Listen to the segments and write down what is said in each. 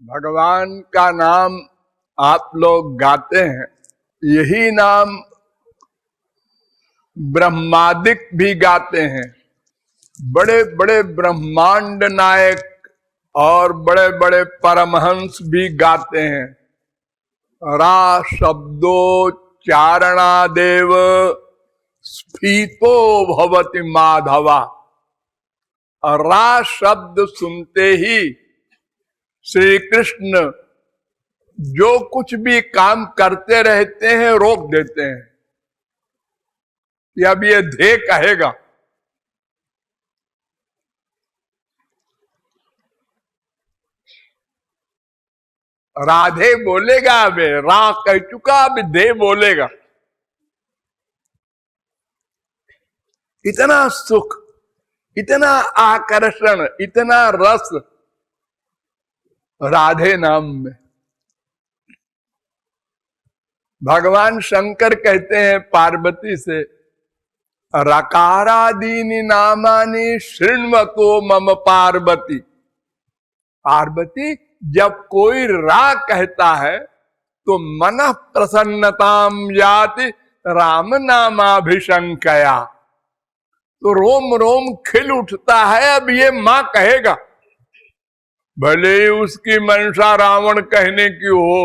भगवान का नाम आप लोग गाते हैं, यही नाम ब्रह्मादिक भी गाते हैं। बड़े बड़े ब्रह्मांड नायक और बड़े बड़े परमहंस भी गाते हैं। रा शब्दोच्चारणादेव स्फीतो भवति माधवा। रा शब्द सुनते ही श्री कृष्ण जो कुछ भी काम करते रहते हैं रोक देते हैं कि अब ये धे कहेगा। राधे बोलेगा, अब रा कह चुका, अब धे बोलेगा। इतना सुख, इतना आकर्षण, इतना रस राधे नाम में। भगवान शंकर कहते हैं पार्वती से, रकारादीनि नामानि शृण्वतो मम पार्वती। पार्वती, जब कोई रा कहता है तो मनः प्रसन्नताम याति राम नामाभिशंकया, तो रोम रोम खिल उठता है। अब ये मां कहेगा, भले ही उसकी मंशा रावण कहने की हो,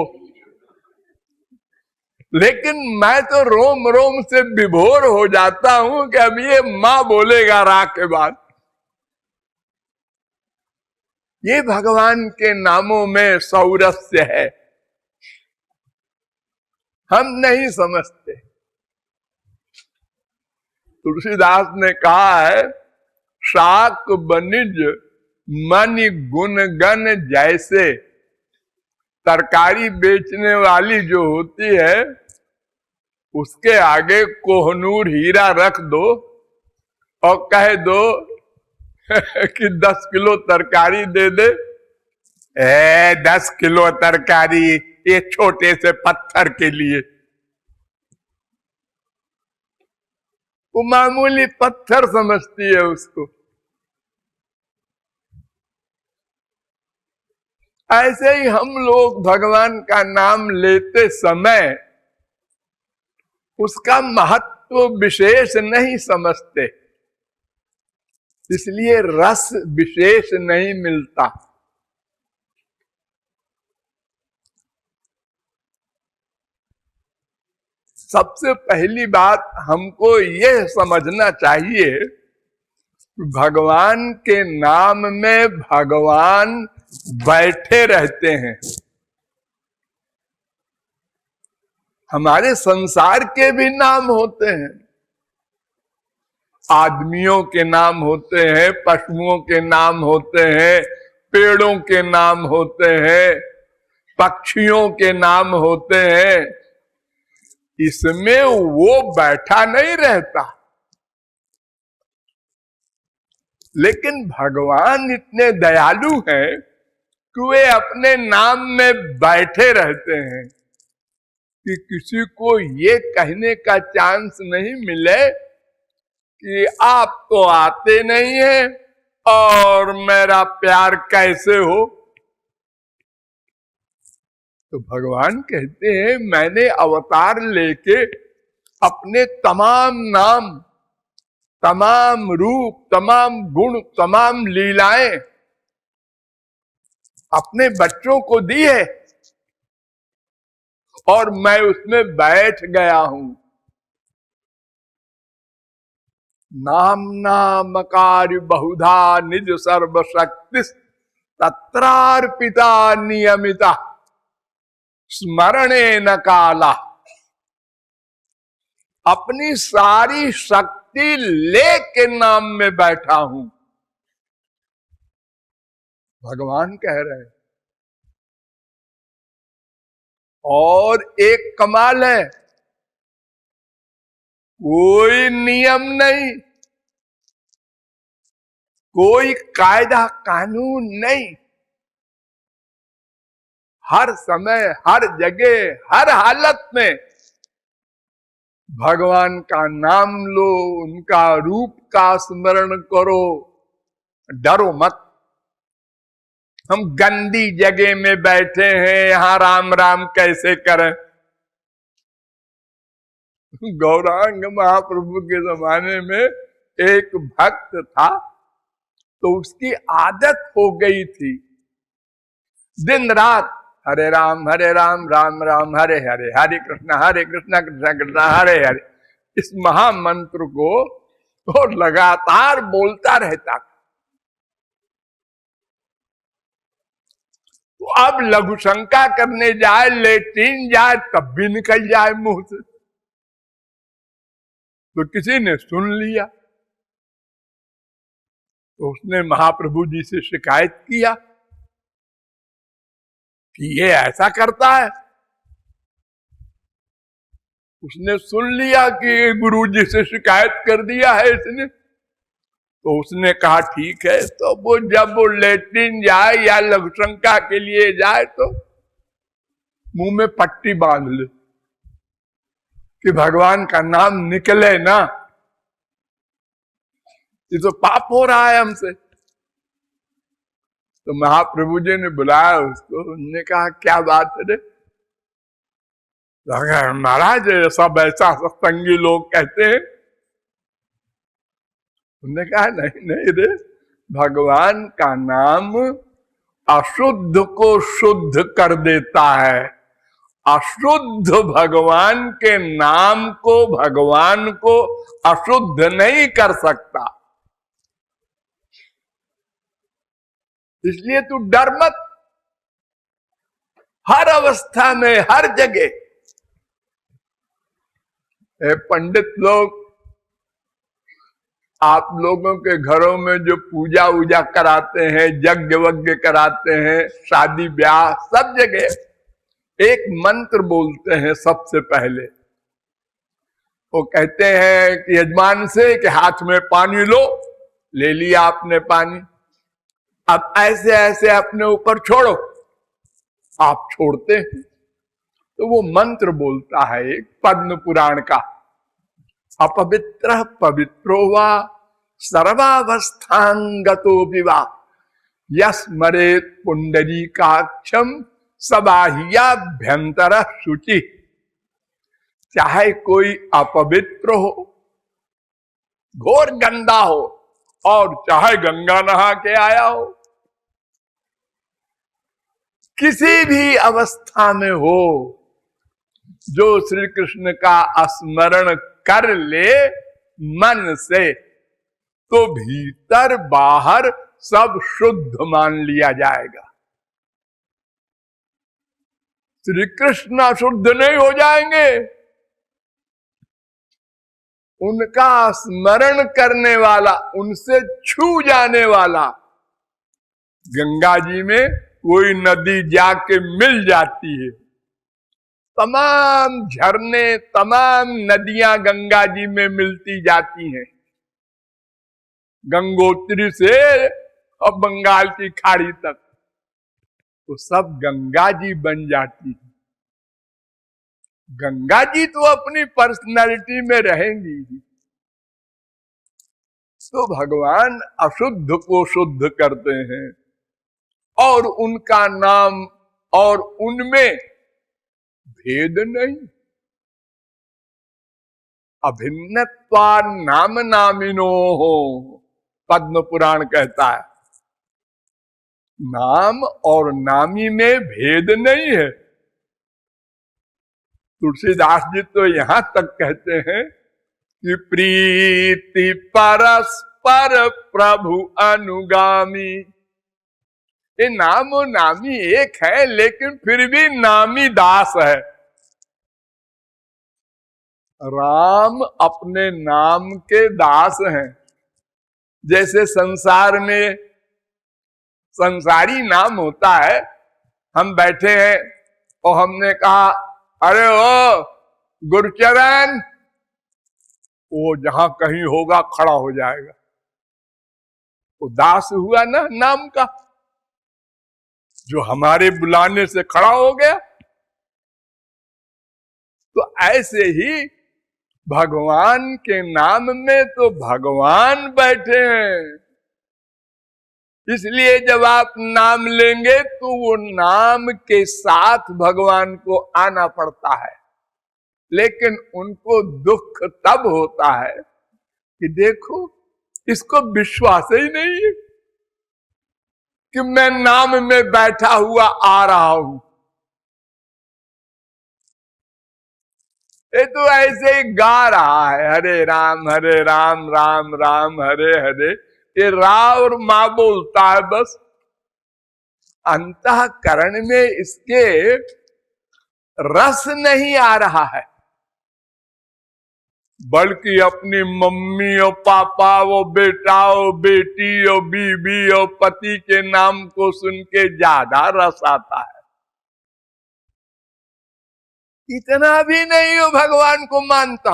लेकिन मैं तो रोम रोम से विभोर हो जाता हूं कि अब ये मां बोलेगा रा के बाद। ये भगवान के नामों में सौरस्य है, हम नहीं समझते। तुलसीदास ने कहा है, शाक बनिज मनि गुण गण जैसे। तरकारी बेचने वाली जो होती है उसके आगे कोहनूर हीरा रख दो और कह दो कि 10 किलो तरकारी दे दे। 10 किलो तरकारी ये छोटे से पत्थर के लिए, वो मामूली पत्थर समझती है उसको। ऐसे ही हम लोग भगवान का नाम लेते समय उसका महत्व विशेष नहीं समझते, इसलिए रस विशेष नहीं मिलता। सबसे पहली बात हमको यह समझना चाहिए, भगवान के नाम में भगवान बैठे रहते हैं। हमारे संसार के भी नाम होते हैं, आदमियों के नाम होते हैं, पशुओं के नाम होते हैं, पेड़ों के नाम होते हैं, पक्षियों के नाम होते हैं। इसमें वो बैठा नहीं रहता, लेकिन भगवान इतने दयालु हैं कि वे अपने नाम में बैठे रहते हैं कि किसी को ये कहने का चांस नहीं मिले कि आप तो आते नहीं हैं और मेरा प्यार कैसे हो। तो भगवान कहते हैं, मैंने अवतार लेके अपने तमाम नाम, तमाम रूप, तमाम गुण, तमाम लीलाएं अपने बच्चों को दी है और मैं उसमें बैठ गया हूं। नाम नामकार बहुधा निज सर्वशक्ति तत्रार्पिता नियमिता स्मरणे न काला। अपनी सारी शक्ति लेके नाम में बैठा हूं, भगवान कह रहे हैं। और एक कमाल है, कोई नियम नहीं, कोई कायदा कानून नहीं। हर समय, हर जगह, हर हालत में भगवान का नाम लो, उनका रूप का स्मरण करो, डरो मत। हम गंदी जगह में बैठे हैं, यहां राम राम कैसे करें। गौरांग महाप्रभु के जमाने में एक भक्त था, तो उसकी आदत हो गई थी दिन रात हरे राम राम राम हरे हरे, हरे कृष्ण कृष्ण कृष्ण हरे हरे, इस महामंत्र को तो लगातार बोलता रहता। तो अब लघु शंका करने जाए, लेटीन जाए, तब भी निकल जाए मुंह से। तो किसी ने सुन लिया, तो उसने महाप्रभु जी से शिकायत किया कि ये ऐसा करता है। उसने सुन लिया कि गुरु जी से शिकायत कर दिया है इसने, तो उसने कहा ठीक है, तो वो जब वो लेट्रिन जाए या लघुशंका के लिए जाए तो मुंह में पट्टी बांध ले कि भगवान का नाम निकले ना, ये तो पाप हो रहा है हमसे। तो महाप्रभु जी ने बुलाया उसको, उन्होंने कहा क्या बात है रे? महाराज सब ऐसा सत्संगी लोग कहते हैं। उन्होंने कहा नहीं नहीं रे, भगवान का नाम अशुद्ध को शुद्ध कर देता है, अशुद्ध भगवान के नाम को, भगवान को अशुद्ध नहीं कर सकता। इसलिए तू डर मत, हर अवस्था में हर जगह। पंडित लोग आप लोगों के घरों में जो पूजा वूजा कराते हैं, यज्ञ वज्ञ कराते हैं, शादी ब्याह, सब जगह एक मंत्र बोलते हैं सबसे पहले। वो कहते हैं कि यजमान से कि हाथ में पानी लो, ले लिया आपने पानी, अब ऐसे ऐसे अपने ऊपर छोड़ो, आप छोड़ते हैं तो वो मंत्र बोलता है एक पद्म पुराण का, अपवित्र पवित्रो वा सर्वावस्थांगतो विवा यस्मरेत पुंडरीकाक्षम सबाह्याभ्यंतर शुचि। चाहे कोई अपवित्र हो, घोर गंदा हो, और चाहे गंगा नहा के आया हो, किसी भी अवस्था में हो, जो श्री कृष्ण का स्मरण कर ले मन से, तो भीतर बाहर सब शुद्ध मान लिया जाएगा। श्री कृष्ण अशुद्ध नहीं हो जाएंगे। उनका स्मरण करने वाला, उनसे छू जाने वाला, गंगा जी में कोई नदी जाके मिल जाती है, तमाम झरने, तमाम नदियां गंगा जी में मिलती जाती हैं, गंगोत्री से और बंगाल की खाड़ी तक, तो सब गंगा जी बन जाती है। गंगा जी तो अपनी पर्सनालिटी में रहेंगी ही। तो भगवान अशुद्ध को शुद्ध करते हैं, और उनका नाम और उनमें भेद नहीं। अभिन्नत्वा नाम नामिनो हो, पद्म पुराण कहता है, नाम और नामी में भेद नहीं है। तुलसीदास जी तो यहां तक कहते हैं कि प्रीति परस्पर प्रभु अनुगामी। ये नाम और नामी एक है, लेकिन फिर भी नामी दास है। राम अपने नाम के दास हैं। जैसे संसार में संसारी नाम होता है, हम बैठे हैं और हमने कहा अरे ओ गुरचरण, वो जहां कहीं होगा खड़ा हो जाएगा, वो दास हुआ ना नाम का, जो हमारे बुलाने से खड़ा हो गया। तो ऐसे ही भगवान के नाम में तो भगवान बैठे हैं, इसलिए जब आप नाम लेंगे तो वो नाम के साथ भगवान को आना पड़ता है। लेकिन उनको दुख तब होता है कि देखो इसको विश्वास ही नहीं है कि मैं नाम में बैठा हुआ आ रहा हूं। ये तो ऐसे ही गा रहा है, हरे राम राम राम हरे हरे। ये रा और मां बोलता है बस, अंतःकरण में इसके रस नहीं आ रहा है, बल्कि अपनी मम्मी और पापा, वो बेटा और बेटी और बीवी और पति के नाम को सुन के ज्यादा रस आता है। इतना भी नहीं हो भगवान को मानता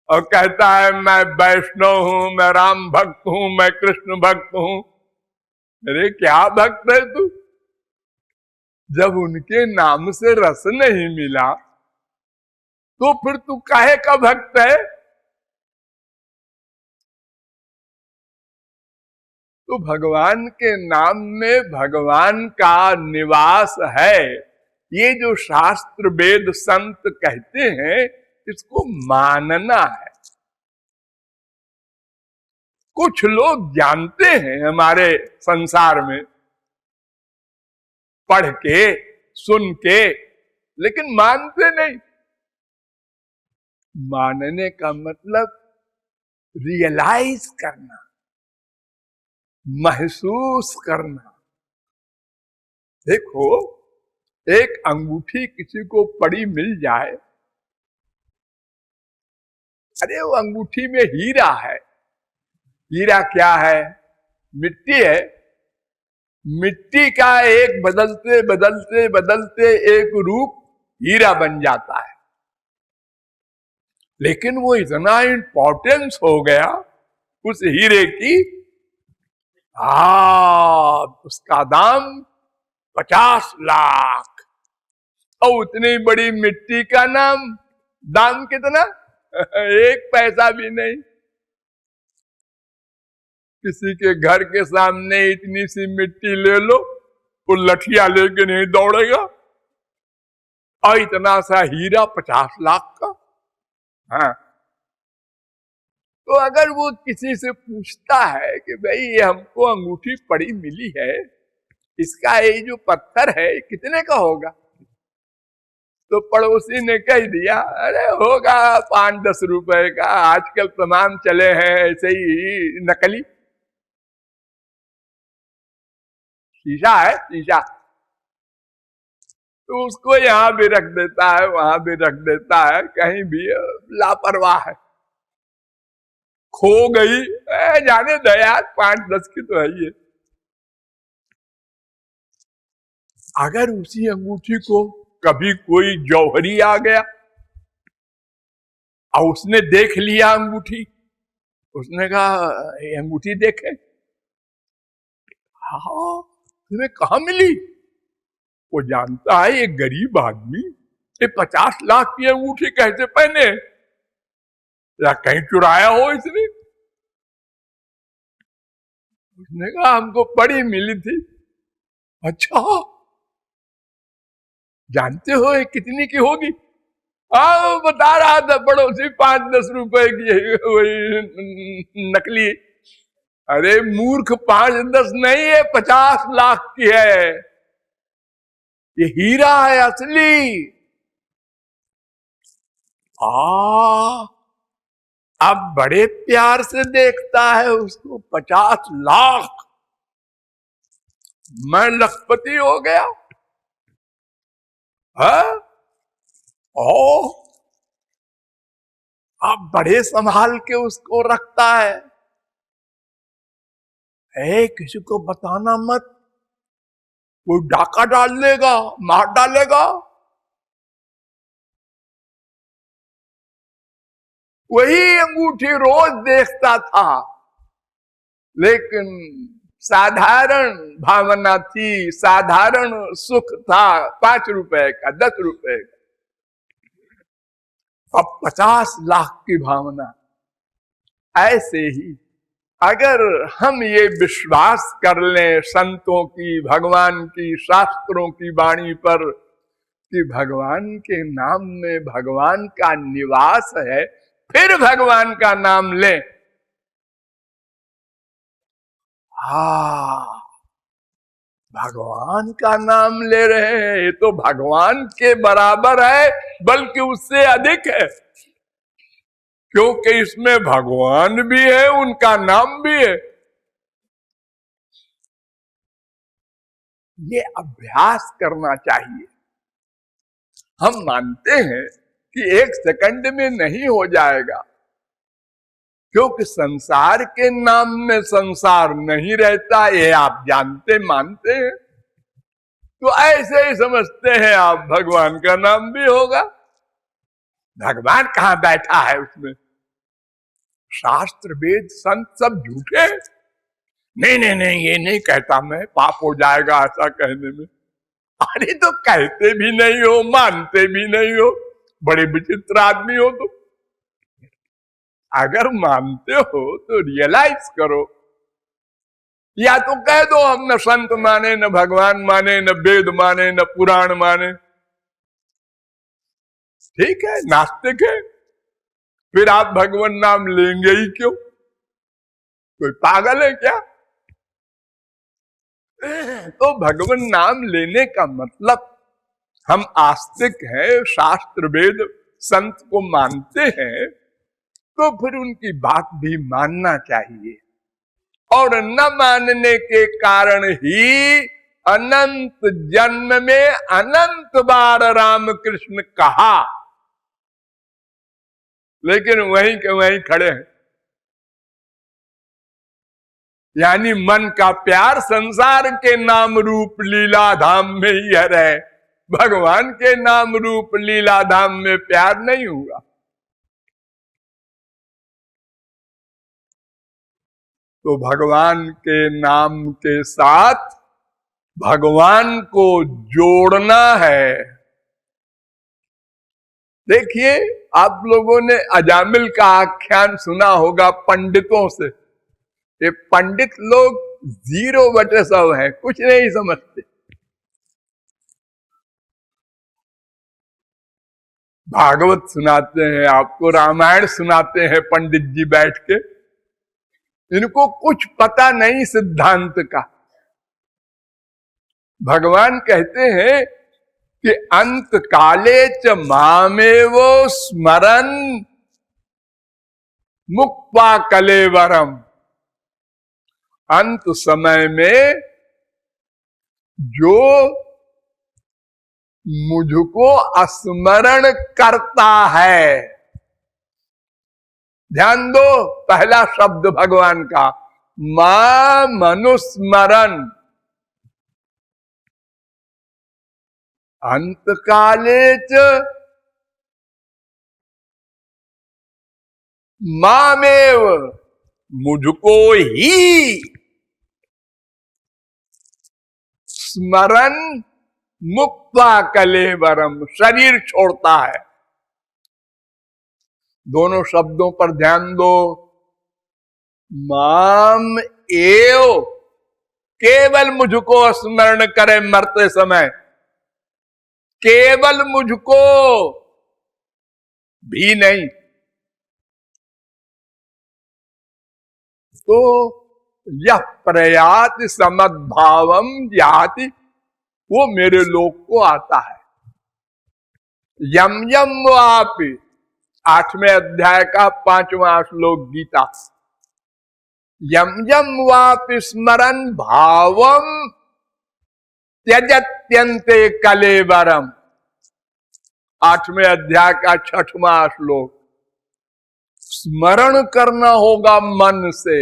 और कहता है मैं वैष्णव हूं, मैं राम भक्त हूं, मैं कृष्ण भक्त हूं। अरे क्या भक्त है तू? जब उनके नाम से रस नहीं मिला तो फिर तू काहे का भक्त है? तो भगवान के नाम में भगवान का निवास है, ये जो शास्त्र वेद संत कहते हैं इसको मानना है। कुछ लोग जानते हैं हमारे संसार में, पढ़ के सुन के, लेकिन मानते नहीं। मानने का मतलब रियलाइज करना, महसूस करना। देखो एक अंगूठी किसी को पड़ी मिल जाए, अरे वो अंगूठी में हीरा है। हीरा क्या है? मिट्टी है। मिट्टी का एक बदलते बदलते बदलते एक रूप हीरा बन जाता है, लेकिन वो इतना इंपॉर्टेंस हो गया उस हीरे की, उसका दाम 50 लाख। और उतनी बड़ी मिट्टी का दाम कितना? 1 पैसा भी नहीं। किसी के घर के सामने इतनी सी मिट्टी ले लो, वो लठिया लेके नहीं दौड़ेगा। और इतना सा हीरा 50 लाख का। हाँ, तो अगर वो किसी से पूछता है कि भाई ये हमको अंगूठी पड़ी मिली है, इसका ये जो पत्थर है कितने का होगा? तो पड़ोसी ने कह दिया अरे होगा 5-10 रुपए का, आजकल तमाम चले हैं ऐसे ही नकली शीशा है, शीशा। तो उसको यहां भी रख देता है, वहां भी रख देता है, कहीं भी लापरवाह है। खो गई, जाने दया 5-10 की तो है ये। अगर उसी अंगूठी को कभी कोई जौहरी आ गया और उसने देख लिया अंगूठी, उसने कहा ये अंगूठी देखे, हाँ तुम्हें कहा मिली? वो जानता है ये गरीब आदमी ये 50 लाख की अंगूठी कैसे पहने, या कहीं चुराया हो इसने। उसने कहा हमको पड़ी मिली थी। अच्छा जानते हो ये कितनी की होगी? हाँ बता रहा था पड़ोसी 5-10 रुपए की वही नकली। अरे मूर्ख, 5-10 नहीं है, 50 लाख की है। ये हीरा है असली। अब बड़े प्यार से देखता है उसको। 50 लाख, मैं लखपति हो गया। अब बड़े संभाल के उसको रखता है। किसी को बताना मत, कोई डाका डाल लेगा, मार डालेगा। वही अंगूठी रोज देखता था, लेकिन साधारण भावना थी, साधारण सुख था। 5 रुपए का, 10 रुपए का। अब 50 लाख की भावना। ऐसे ही अगर हम ये विश्वास कर लें संतों की, भगवान की, शास्त्रों की वाणी पर कि भगवान के नाम में भगवान का निवास है, फिर भगवान का नाम लें, भगवान का नाम ले रहे हैं, ये तो भगवान के बराबर है, बल्कि उससे अधिक है, क्योंकि इसमें भगवान भी है, उनका नाम भी है। ये अभ्यास करना चाहिए। हम मानते हैं कि 1 सेकंड में नहीं हो जाएगा, क्योंकि संसार के नाम में संसार नहीं रहता, ये आप जानते मानते हैं। तो ऐसे ही समझते हैं आप, भगवान का नाम भी होगा। भगवान कहां बैठा है उसमें? शास्त्र वेद संत सब झूठे। नहीं नहीं नहीं, ये नहीं कहता मैं, पाप हो जाएगा ऐसा कहने में। अरे तो कहते भी नहीं हो, मानते भी नहीं हो, बड़े विचित्र आदमी हो तुम। अगर मानते हो तो रियलाइज करो, या तो कह दो हम न संत माने, न भगवान माने, न वेद माने, न पुराण माने। ठीक है, नास्तिक है, फिर आप भगवान नाम लेंगे ही क्यों? कोई पागल है क्या? तो भगवान नाम लेने का मतलब, हम आस्तिक हैं, शास्त्र वेद संत को मानते हैं, तो फिर उनकी बात भी मानना चाहिए। और न मानने के कारण ही अनंत जन्म में अनंत बार रामकृष्ण कहा, लेकिन वहीं के वहीं खड़े हैं। यानी मन का प्यार संसार के नाम रूप लीला धाम में ही है, भगवान के नाम रूप लीला धाम में प्यार नहीं हुआ। तो भगवान के नाम के साथ भगवान को जोड़ना है। देखिए, आप लोगों ने अजामिल का आख्यान सुना होगा पंडितों से। ये पंडित लोग 0/100 है, कुछ नहीं समझते। भागवत सुनाते हैं आपको, रामायण सुनाते हैं पंडित जी बैठ के, इनको कुछ पता नहीं सिद्धांत का। भगवान कहते हैं कि अंत काले च मामेवो स्मरन मुक्त्वा कलेवरम। अंत समय में जो मुझको स्मरण करता है, ध्यान दो, पहला शब्द भगवान का, मां मनुस्मरण। अंत काले च मामेव, मुझको ही स्मरण मुक्त्वा कलेवरम, शरीर छोड़ता है। दोनों शब्दों पर ध्यान दो। माम एव, केवल मुझको स्मरण करे मरते समय, केवल मुझको भी नहीं। तो यह प्रयाति समद्भावम याति, वो मेरे लोक को आता है। यम यम वापि, 8वें अध्याय का 5वां श्लोक गीता। यम यम वापि स्मरन भावम त्यजत्यन्ते कलेवरम, 8वें अध्याय का 6वां श्लोक। स्मरण करना होगा मन से।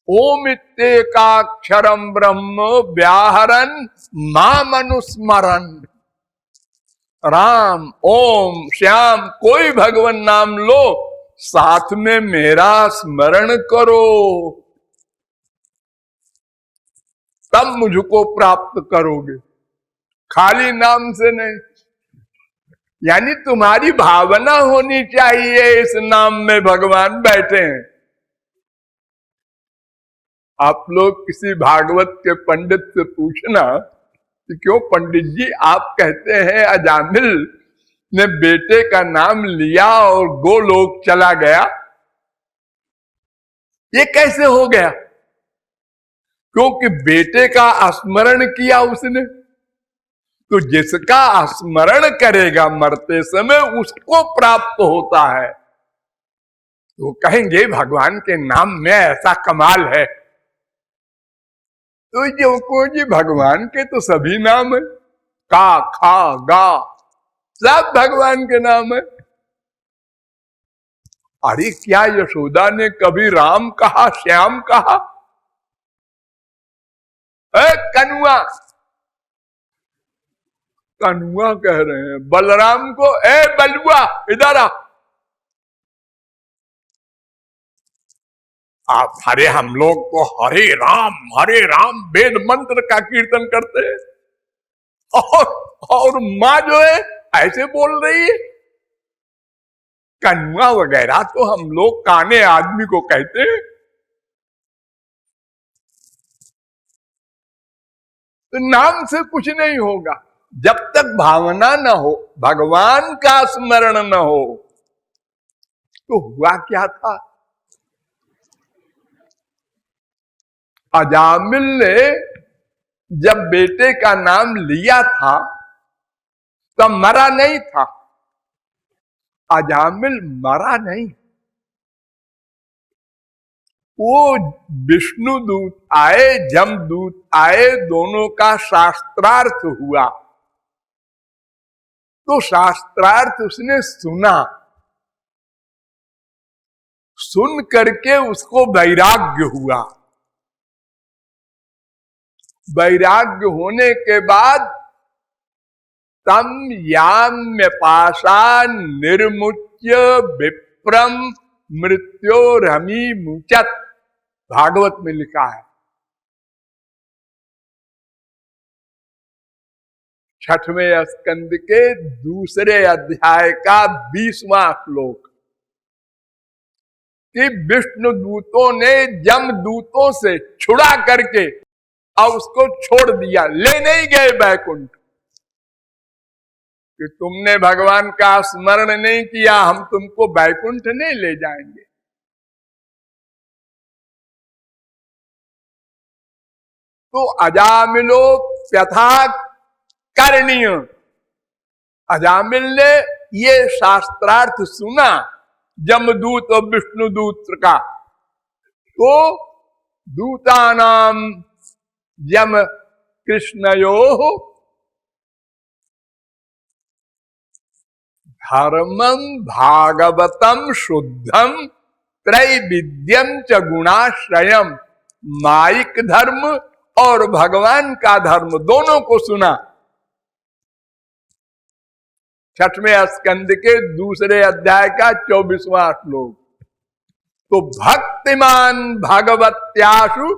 ओम इत्येकाक्षरम ब्रह्म व्याहरन माम अनुस्मरन। राम, ओम, श्याम, कोई भगवान नाम लो, साथ में मेरा स्मरण करो, तब मुझको प्राप्त करोगे, खाली नाम से नहीं। यानी तुम्हारी भावना होनी चाहिए इस नाम में भगवान बैठे हैं। आप लोग किसी भागवत के पंडित से पूछना कि क्यों पंडित जी आप कहते हैं अजामिल ने बेटे का नाम लिया और गोलोक चला गया, ये कैसे हो गया? क्योंकि बेटे का स्मरण किया उसने। तो जिसका स्मरण करेगा मरते समय उसको प्राप्त होता है। तो कहेंगे भगवान के नाम में ऐसा कमाल है। तो जो को जी भगवान के तो सभी नाम है, का खा गा सब भगवान के नाम है। अरे क्या यशोदा ने कभी राम कहा, श्याम कहा? कनुआ, कनुआ कह रहे हैं बलराम को, ए बलुआ इधर आ। आप हरे हम लोग तो हरे राम वेद मंत्र का कीर्तन करते हैं, और माँ जो है ऐसे बोल रही है। कनुआ वगैरह तो हम लोग काने आदमी को कहते हैं। तो नाम से कुछ नहीं होगा जब तक भावना न हो, भगवान का स्मरण न हो। तो हुआ क्या था? अजामिल ने जब बेटे का नाम लिया था तब मरा नहीं था। अजामिल मरा नहीं, वो विष्णु दूत आए, जमदूत आए, दोनों का शास्त्रार्थ हुआ। तो शास्त्रार्थ उसने सुना, सुन करके उसको वैराग्य हुआ। वैराग्य होने के बाद तम याम्य पाशा निर्मुच्य विप्रम मृत्योरमी मुचत, भागवत में लिखा है। छठवें स्कंद के दूसरे अध्याय का 20वां श्लोक कि विष्णु दूतों ने जमदूतों से छुड़ा करके और उसको छोड़ दिया, ले नहीं गए बैकुंठ कि तुमने भगवान का स्मरण नहीं किया, हम तुमको बैकुंठ नहीं ले जाएंगे। तो अजामिलो व्यथा करणीय, अजामिल ने ये शास्त्रार्थ सुना जमदूत और विष्णुदूत का। तो दूतानाम यम कृष्णयोः धर्मं भागवतम शुद्धम त्रैविध्यम च गुणाश्रयम, माइक धर्म और भगवान का धर्म दोनों को सुना। छठवें स्कंद के दूसरे अध्याय का 24वां श्लोक। तो भक्तिमान भगवत्याशु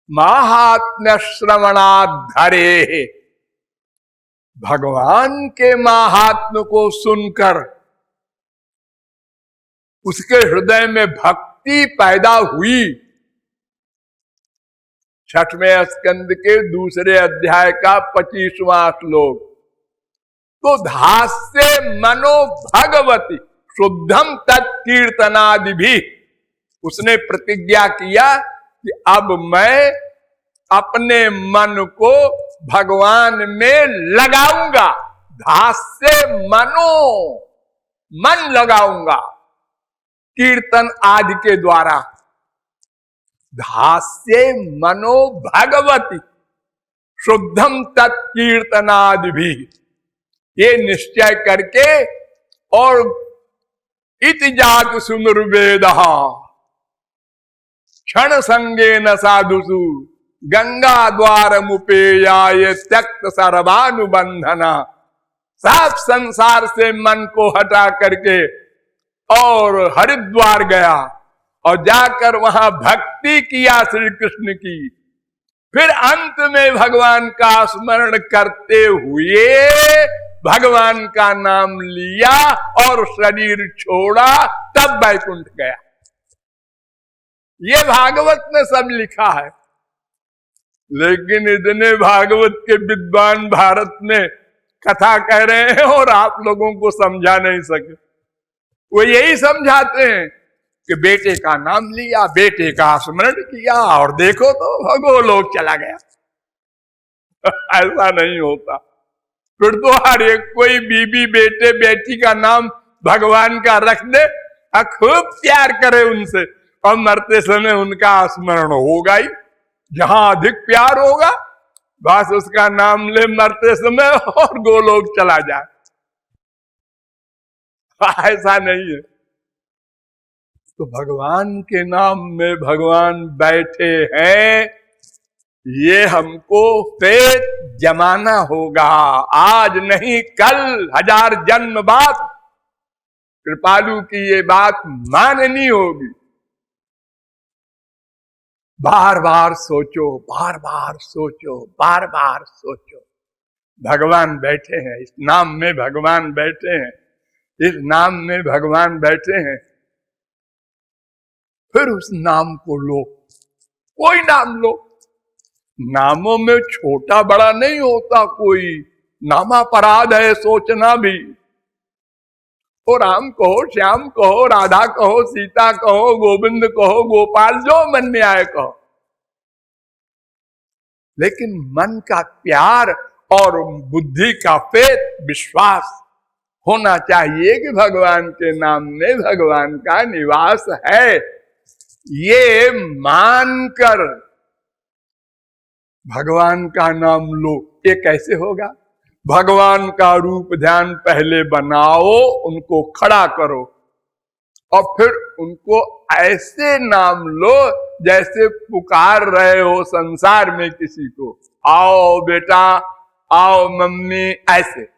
महात्म्य श्रवणाधरे, भगवान के महात्म को सुनकर उसके हृदय में भक्ति पैदा हुई। छठवें स्कंद के दूसरे अध्याय का 25वां श्लोक। तो धास्य मनो भगवती शुद्धम तत्कीर्तनादि भी, उसने प्रतिज्ञा किया कि अब मैं अपने मन को भगवान में लगाऊंगा। धास्य मनो, मन लगाऊंगा कीर्तन आदि के द्वारा। धास्य मनो भगवती शुद्धम तत्कीर्तनादि भी, ये निश्चय करके और इति जात सुनुर्वेदः क्षण संगे न साधुसु गंगा द्वार मुपेयाय त्यक्त सर्वानुबंधना, सब संसार से मन को हटा करके और हरिद्वार गया और जाकर वहां भक्ति किया श्री कृष्ण की। फिर अंत में भगवान का स्मरण करते हुए भगवान का नाम लिया और शरीर छोड़ा, तब वैकुंठ गया। ये भागवत में सब लिखा है, लेकिन इतने भागवत के विद्वान भारत में कथा कह रहे हैं और आप लोगों को समझा नहीं सके। वो यही समझाते हैं कि बेटे का नाम लिया, बेटे का स्मरण किया और देखो तो भगोलोक चला गया। ऐसा नहीं होता। फिर तो हर एक कोई बीबी बेटे बेटी का नाम भगवान का रख दे और खूब प्यार करे उनसे, और मरते समय उनका स्मरण होगा ही। जहां अधिक प्यार होगा बस उसका नाम ले मरते समय और गोलोक चला जाए। ऐसा नहीं है। तो भगवान के नाम में भगवान बैठे हैं, ये हमको फिर जमाना होगा। आज नहीं कल, 1000 जन्म बाद कृपालु की ये बात माननी होगी। बार बार सोचो, बार बार सोचो, बार बार सोचो। भगवान बैठे हैं, इस नाम में भगवान बैठे हैं, इस नाम में भगवान बैठे हैं। फिर उस नाम को लो, कोई नाम लो। नामों में छोटा बड़ा नहीं होता कोई। नामापराध है सोचना भी। ओ राम कहो, श्याम कहो, राधा कहो, सीता कहो, गोविंद कहो, गोपाल, जो मन में आए कहो, लेकिन मन का प्यार और बुद्धि का फेथ, विश्वास होना चाहिए कि भगवान के नाम में भगवान का निवास है। ये मानकर भगवान का नाम लो। ये कैसे होगा? भगवान का रूप ध्यान पहले बनाओ, उनको खड़ा करो और फिर उनको ऐसे नाम लो जैसे पुकार रहे हो संसार में किसी को, आओ बेटा, आओ मम्मी, ऐसे।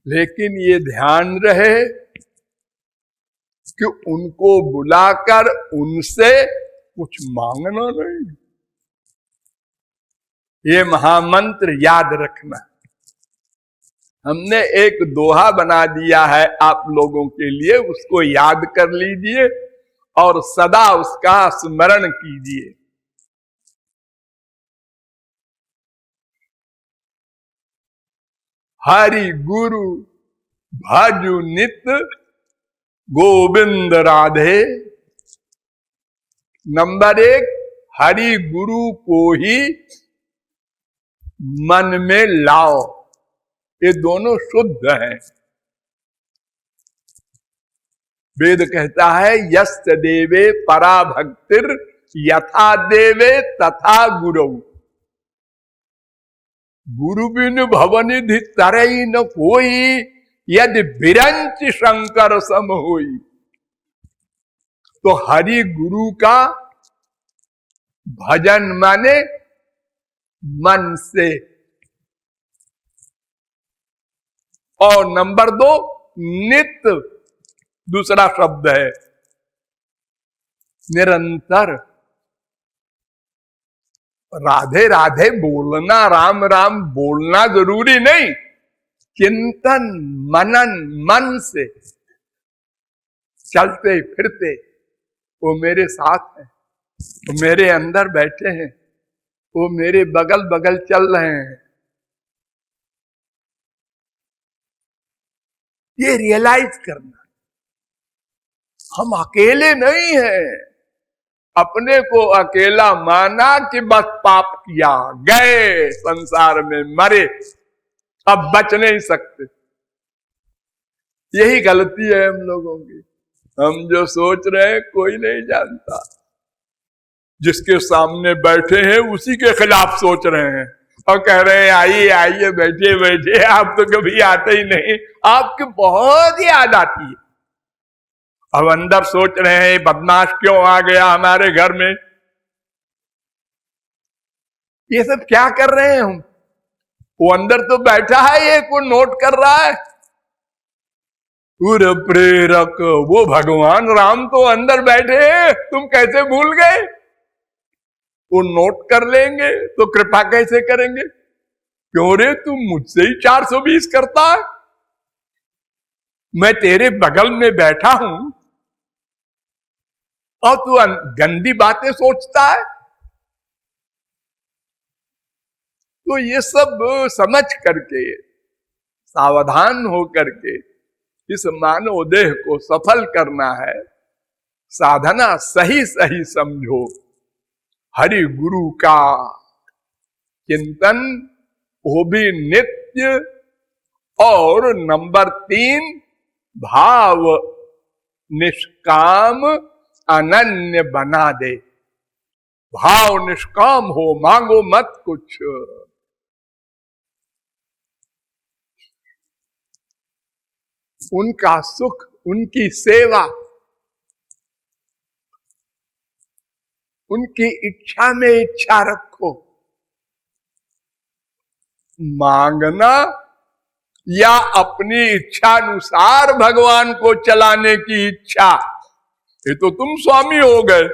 लेकिन ये ध्यान रहे कि उनको बुलाकर उनसे कुछ मांगना नहीं। ये महामंत्र याद रखना। हमने एक दोहा बना दिया है आप लोगों के लिए, उसको याद कर लीजिए और सदा उसका स्मरण कीजिए। हरि गुरु भजु नित गोविंद राधे। नंबर 1, हरि गुरु को ही मन में लाओ। ये दोनों शुद्ध हैं। वेद कहता है यस्य देवे परा भक्तिर यथा देवे तथा गुरु। गुरु बिन भवनिधि तरई न कोई, यदि बिरंच शंकर सम होई। तो हरि गुरु का भजन माने मन से। और नंबर 2, नित्य दूसरा शब्द है, निरंतर। राधे राधे बोलना, राम राम बोलना जरूरी नहीं। चिंतन मनन मन से, चलते फिरते वो मेरे साथ है, वो मेरे अंदर बैठे हैं, वो मेरे बगल बगल चल रहे हैं। ये रियलाइज करना, हम अकेले नहीं हैं। अपने को अकेला माना कि बस पाप किया, गए संसार में, मरे, अब बच नहीं सकते। यही गलती है हम लोगों की। हम जो सोच रहे हैं कोई नहीं जानता। जिसके सामने बैठे हैं उसी के खिलाफ सोच रहे हैं और कह रहे हैं आइए आइए, बैठे बैठे। आप तो कभी आते ही नहीं, आपकी बहुत याद आती है। अब अंदर सोच रहे हैं बदमाश क्यों आ गया हमारे घर में। ये सब क्या कर रहे हैं हम? वो अंदर तो बैठा है, ये को नोट कर रहा है। पूरे प्रेरक वो भगवान राम तो अंदर बैठे हैं, तुम कैसे भूल गए? वो नोट कर लेंगे तो कृपा कैसे करेंगे? क्यों रे, तुम मुझसे ही 420 करता है। मैं तेरे बगल में बैठा हूं और तू गंदी बातें सोचता है। तो ये सब समझ करके, सावधान हो करके इस मानव देह को सफल करना है। साधना सही सही समझो, हरि गुरु का चिंतन, वो भी नित्य। और नंबर 3, भाव निष्काम अनन्य बना दे। भाव निष्काम हो, मांगो मत कुछ। उनका सुख, उनकी सेवा, उनकी इच्छा में इच्छा रखो। मांगना या अपनी इच्छानुसार भगवान को चलाने की इच्छा, ये तो तुम स्वामी हो गए।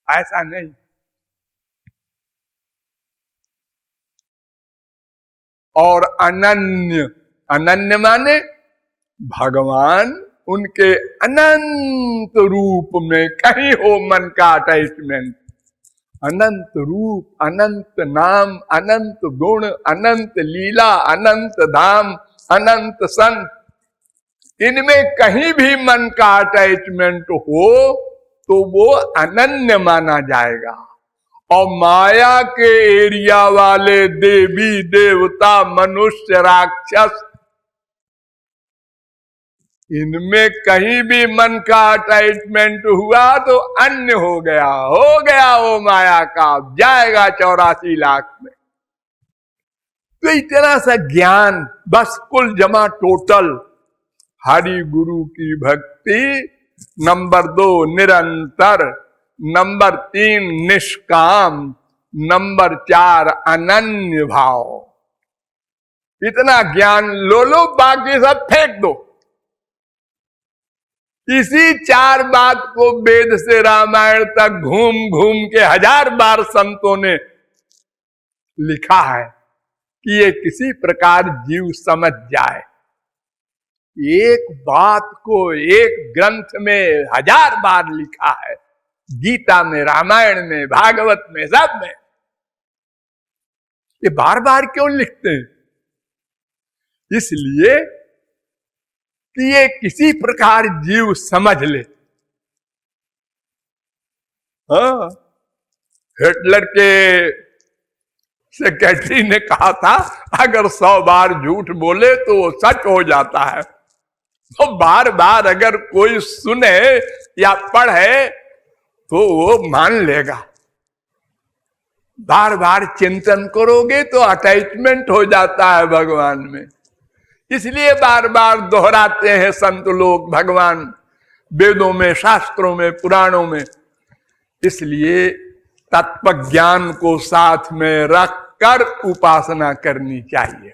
ऐसा नहीं। और अनन्य, अनन्य माने भगवान उनके अनंत रूप में कहीं हो मन का अटैचमेंट। अनंत रूप, अनंत नाम, अनंत गुण, अनंत लीला, अनंत धाम, अनंत संत, इनमें कहीं भी मन का अटैचमेंट हो तो वो अनन्य माना जाएगा। और माया के एरिया वाले देवी देवता मनुष्य राक्षस, इनमें कहीं भी मन का अटैचमेंट हुआ तो अन्य हो गया वो माया का, जाएगा 84 लाख में। तो इतना सा ज्ञान बस कुल जमा टोटल। हरि गुरु की भक्ति, नंबर 2 निरंतर, नंबर 3 निष्काम, नंबर 4 अनन्य भाव। इतना ज्ञान लो, बाकी सब फेंक दो। इसी 4 बात को वेद से रामायण तक घूम घूम के 1000 बार संतों ने लिखा है कि ये किसी प्रकार जीव समझ जाए। एक बात को एक ग्रंथ में 1000 बार लिखा है, गीता में, रामायण में, भागवत में, सब में। ये बार बार क्यों लिखते हैं? इसलिए कि ये किसी प्रकार जीव समझ ले। हाँ, हिटलर के सेक्रेटरी ने कहा था अगर 100 बार झूठ बोले तो वो सच हो जाता है। तो बार बार अगर कोई सुने या पढ़े तो वो मान लेगा। बार बार चिंतन करोगे तो अटैचमेंट हो जाता है भगवान में। इसलिए बार बार दोहराते हैं संत लोग भगवान, वेदों में, शास्त्रों में, पुराणों में। इसलिए तत्व ज्ञान को साथ में रखकर उपासना करनी चाहिए।